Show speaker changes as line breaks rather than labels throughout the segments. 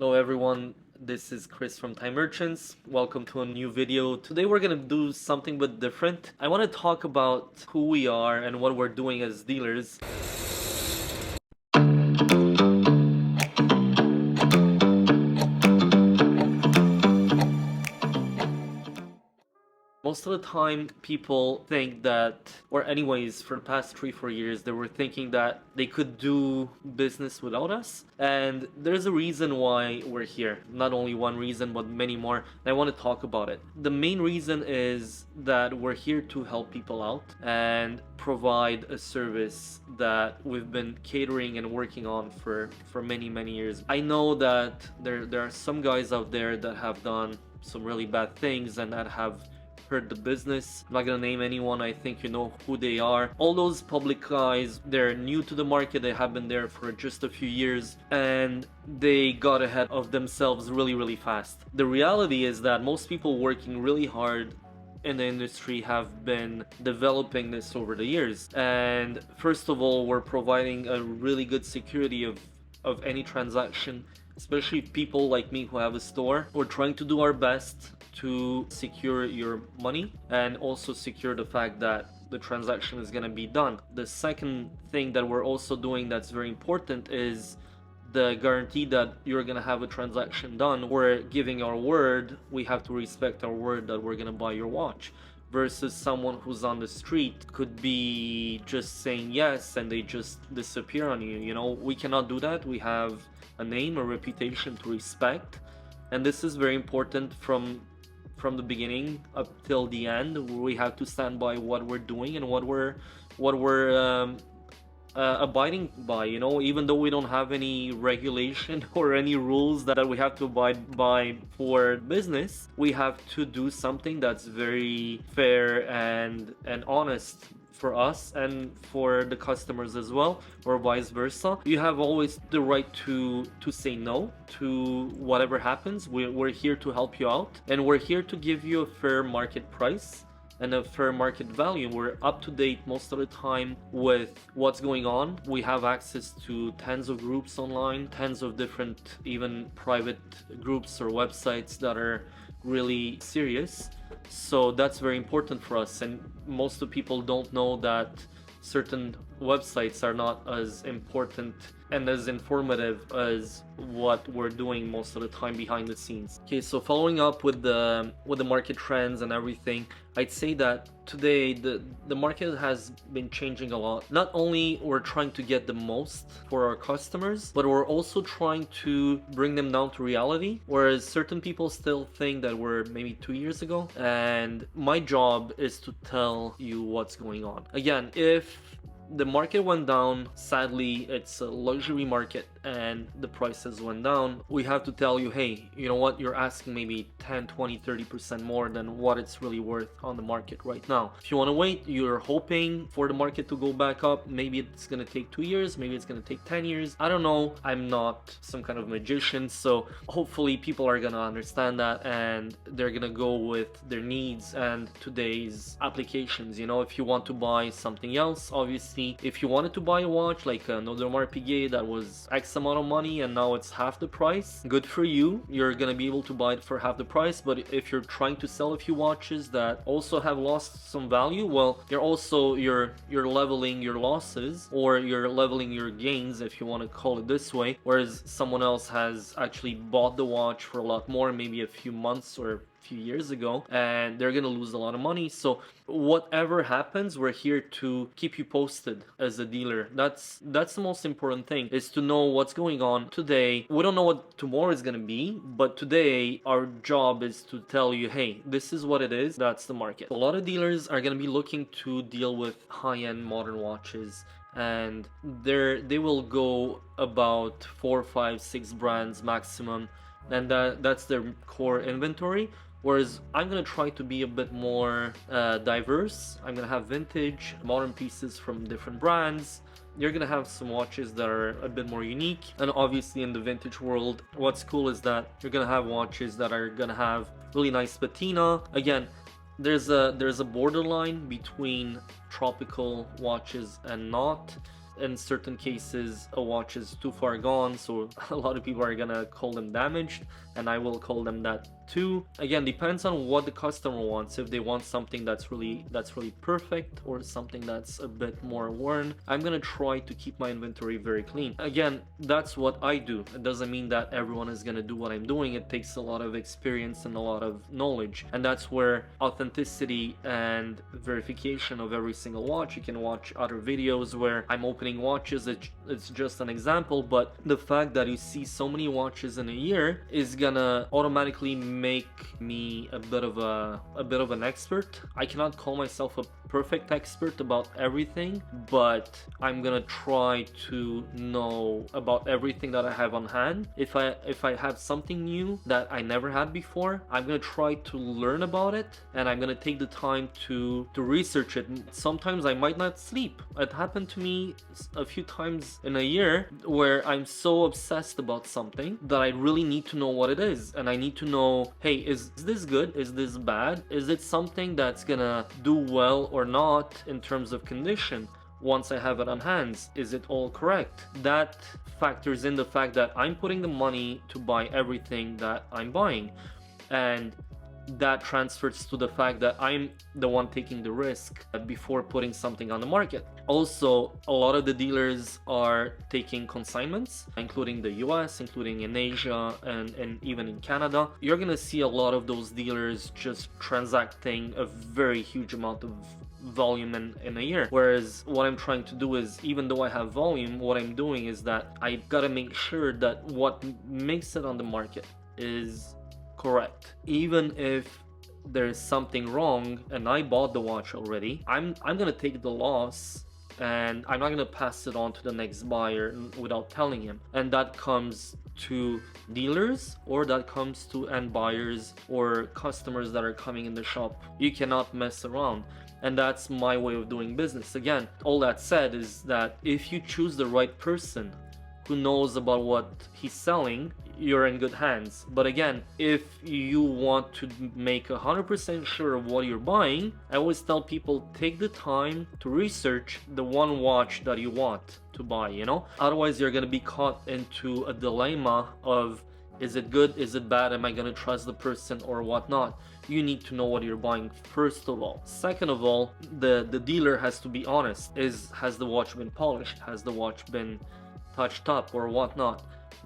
Hello everyone, this is Chris from Time Merchants. Welcome to a new video. Today we're gonna do something a bit different. I want to talk about who we are and what we're doing as dealers. Most of the time, people think that, or anyways, for the past 3-4 years, they were thinking that they could do business without us. And there's a reason why we're here. Not only one reason, but many more. And I want to talk about it. The main reason is that we're here to help people out and provide a service that we've been catering and working on for many years. I know that there are some guys out there that have done some really bad things and that have hurt the business. I'm not gonna name anyone, I think you know who they are. All those public guys, they're new to the market, they have been there for just a few years, and they got ahead of themselves really fast. The reality is that most people working really hard in the industry have been developing this over the years. And first of all, we're providing a really good security of any transaction, especially people like me who have a store. We're trying to do our best to secure your money and also secure the fact that the transaction is going to be done. The second thing that we're also doing that's very important is the guarantee that you're going to have a transaction done. We're giving our word. We have to respect our word that we're going to buy your watch, versus someone who's on the street could be just saying yes and they just disappear on you. You know, we cannot do that. We have a name, a reputation to respect, and this is very important from the beginning up till the end. We have to stand by what we're doing and what we're abiding by, you know, even though we don't have any regulation or any rules that we have to abide by for business. We have to do something that's very fair and honest for us and for the customers as well, or vice versa. You have always the right to say no to whatever happens. We're here to help you out, and we're here to give you a fair market price and a fair market value. We're up to date most of the time with what's going on. We have access to tens of groups online, tens of different even private groups or websites that are really serious. So that's very important for us, and most of the people don't know that certain websites are not as important and as informative as what we're doing most of the time behind the scenes. Okay, so following up with the market trends and everything, I'd say that today the market has been changing a lot. Not only we're trying to get the most for our customers, but we're also trying to bring them down to reality, whereas certain people still think that we're maybe 2 years ago. And my job is to tell you what's going on. Again, if the market went down, sadly it's a luxury market and the prices went down, we have to tell you, hey, you know what, you're asking maybe 10, 20, 30% more than what it's really worth on the market right now. If you want to wait, you're hoping for the market to go back up, maybe it's gonna take 2 years, maybe it's gonna take 10 years, I don't know. I'm not some kind of magician, so hopefully people are gonna understand that and they're gonna go with their needs and today's applications. You know, if you want to buy something else, obviously, if you wanted to buy a watch like an Audemars Piguet that was X amount of money and now it's half the price, good for you, you're gonna be able to buy it for half the price. But if you're trying to sell a few watches that also have lost some value, well, you're leveling your losses, or you're leveling your gains, if you want to call it this way, whereas someone else has actually bought the watch for a lot more, maybe a few months or few years ago, and they're gonna lose a lot of money. So whatever happens, we're here to keep you posted as a dealer. That's the most important thing, is to know what's going on today. We don't know what tomorrow is gonna be, but today our job is to tell you, hey, this is what it is. That's the market. A lot of dealers are gonna be looking to deal with high-end modern watches, and they will go about 4, 5, 6 brands maximum, and that's their core inventory. Whereas I'm gonna try to be a bit more diverse. I'm gonna have vintage, modern pieces from different brands. You're gonna have some watches that are a bit more unique, and obviously in the vintage world, what's cool is that you're gonna have watches that are gonna have really nice patina. Again, there's a borderline between tropical watches and not. in certain cases a watch is too far gone, so a lot of people are gonna call them damaged, and I will call them that too. Again, depends on what the customer wants. If they want something that's really perfect, or something that's a bit more worn, I'm gonna try to keep my inventory very clean. Again, that's what I do. It doesn't mean that everyone is gonna do what I'm doing. It takes a lot of experience and a lot of knowledge, and that's where authenticity and verification of every single watch. You can watch other videos where I'm opening watches. It's just an example, but the fact that you see so many watches in a year is gonna automatically make me a bit of an expert. I cannot call myself a perfect expert about everything, but I'm gonna try to know about everything that I have on hand. If I have something new that I never had before, I'm gonna try to learn about it, and I'm gonna take the time to research it. Sometimes I might not sleep. It happened to me a few times in a year where I'm so obsessed about something that I really need to know what it is, and I need to know, hey, is this good? Is this bad? Is it something that's gonna do well or not in terms of condition? Once I have it on hands, is it all correct? That factors in the fact that I'm putting the money to buy everything that I'm buying, and that transfers to the fact that I'm the one taking the risk before putting something on the market. Also, a lot of the dealers are taking consignments, including the US, including in Asia, and even in Canada. You're gonna see a lot of those dealers just transacting a very huge amount of volume in a year. Whereas what I'm trying to do is, even though I have volume, what I'm doing is that I gotta make sure that what makes it on the market is correct. Even if there's something wrong and I bought the watch already, I'm gonna take the loss, and I'm not gonna pass it on to the next buyer without telling him. And that comes to dealers, or that comes to end buyers or customers that are coming in the shop. You cannot mess around. And that's my way of doing business. Again, all that said is that if you choose the right person who knows about what he's selling, you're in good hands. But again, if you want to make 100% sure of what you're buying, I always tell people, take the time to research the one watch that you want to buy, you know? Otherwise, you're gonna be caught into a dilemma of, is it good? Is it bad? Am I gonna trust the person or whatnot? You need to know what you're buying, first of all. Second of all, the dealer has to be honest. Has the watch been polished? Has the watch been touched up or whatnot?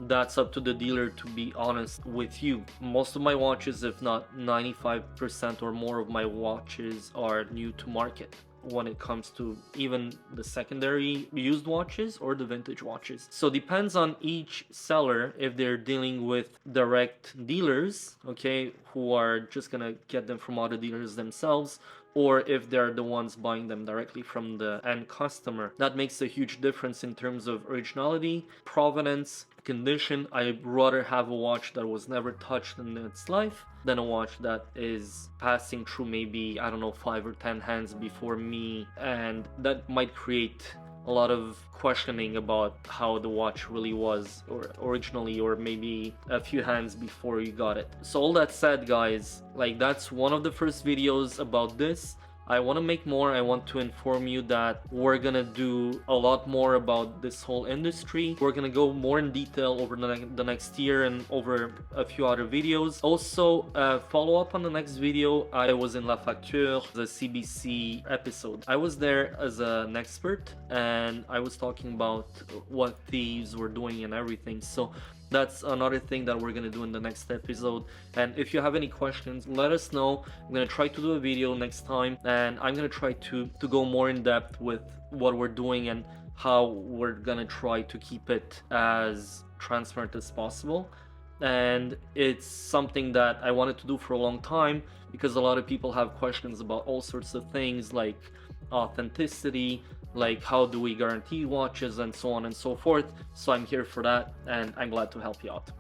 That's up to the dealer to be honest with you. Most of my watches, if not 95% or more of my watches, are new to market when it comes to even the secondary used watches or the vintage watches. So depends on each seller if they're dealing with direct dealers, okay, who are just gonna get them from other dealers themselves, or if they're the ones buying them directly from the end customer. That makes a huge difference in terms of originality, provenance, condition. I'd rather have a watch that was never touched in its life than a watch that is passing through maybe, I don't know, 5 or 10 hands before me, and that might create a lot of questioning about how the watch really was, or originally, or maybe a few hands before you got it. So all that said, guys, like, that's one of the first videos about this. I want to make more. I want to inform you that we're gonna do a lot more about this whole industry. We're gonna go more in detail over the next year and over a few other videos. Also, follow up on the next video. I was in La Facture, the CBC episode. I was there as an expert, and I was talking about what thieves were doing and everything. So that's another thing that we're gonna do in the next episode. And if you have any questions, let us know. I'm gonna try to do a video next time, and I'm gonna try to go more in depth with what we're doing and how we're gonna try to keep it as transparent as possible. And it's something that I wanted to do for a long time, because a lot of people have questions about all sorts of things like authenticity, like how do we guarantee watches, and so on and so forth. So I'm here for that, and I'm glad to help you out.